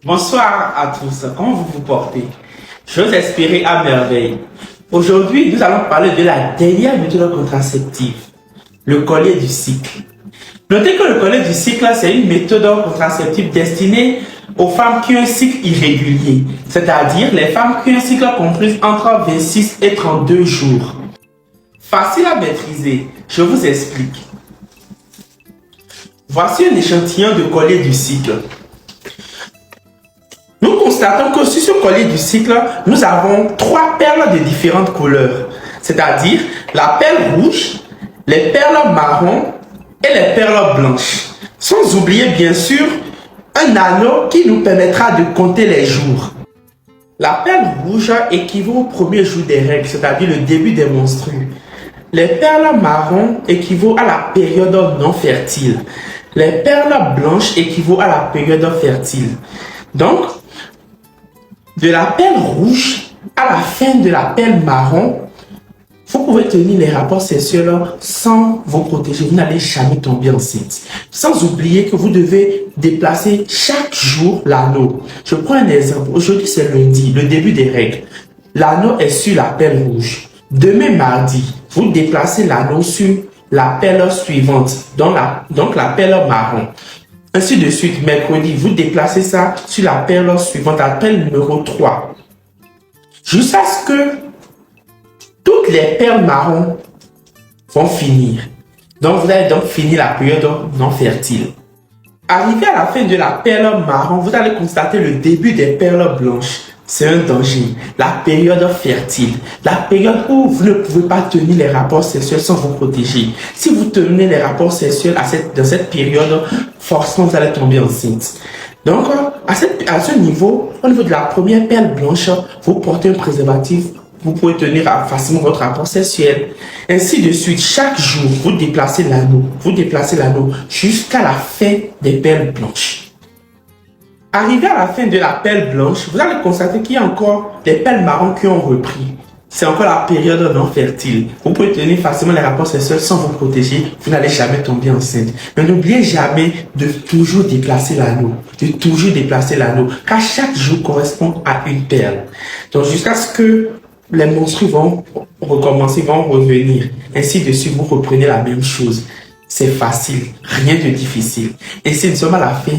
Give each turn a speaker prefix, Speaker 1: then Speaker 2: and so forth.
Speaker 1: Bonsoir à tous, comment vous vous portez? J'ose espérer à merveille. Aujourd'hui, nous allons parler de la dernière méthode contraceptive, le collier du cycle. Notez que le collier du cycle, c'est une méthode contraceptive destinée aux femmes qui ont un cycle irrégulier, c'est-à-dire les femmes qui ont un cycle compris entre 26 et 32 jours. Facile à maîtriser, je vous explique. Voici un échantillon de collier du cycle. Nous constatons que sur ce collier du cycle, nous avons 3 perles de différentes couleurs, c'est-à-dire la perle rouge, les perles marron et les perles blanches. Sans oublier bien sûr un anneau qui nous permettra de compter les jours. La perle rouge équivaut au premier jour des règles, c'est-à-dire le début des menstrues. Les perles marron équivaut à la période non fertile. Les perles blanches équivaut à la période fertile. Donc, de la perle rouge à la fin de la perle marron, vous pouvez tenir les rapports sexuels sans vous protéger. Vous n'allez jamais tomber enceinte. Sans oublier que vous devez déplacer chaque jour l'anneau. Je prends un exemple. Aujourd'hui, c'est lundi, le début des règles. L'anneau est sur la perle rouge. Demain, mardi, vous déplacez l'anneau sur la perle suivante, donc la perle marron. Ainsi de suite, mercredi, vous déplacez ça sur la perle suivante, la perle numéro 3. Jusqu'à ce que toutes les perles marron vont finir. Donc, vous allez donc finir la période non fertile. Arrivé à la fin de la perle marron, vous allez constater le début des perles blanches. C'est un danger. La période fertile. La période où vous ne pouvez pas tenir les rapports sexuels sans vous protéger. Si vous tenez les rapports sexuels dans cette période, forcément vous allez tomber enceinte. Donc, à ce niveau, au niveau de la première perle blanche, vous portez un préservatif. Vous pouvez tenir facilement votre rapport sexuel. Ainsi de suite, chaque jour, vous déplacez l'anneau. Vous déplacez l'anneau jusqu'à la fin des perles blanches. Arrivé à la fin de la perle blanche, vous allez constater qu'il y a encore des perles marron qui ont repris. C'est encore la période non fertile. Vous pouvez tenir facilement les rapports sexuels sans vous protéger. Vous n'allez jamais tomber enceinte. Mais n'oubliez jamais de toujours déplacer l'anneau. De toujours déplacer l'anneau. Car chaque jour correspond à une perle. Donc jusqu'à ce que les menstrues vont recommencer, vont revenir. Ainsi de suite, vous reprenez la même chose. C'est facile. Rien de difficile. Et c'est nous sommes à la fin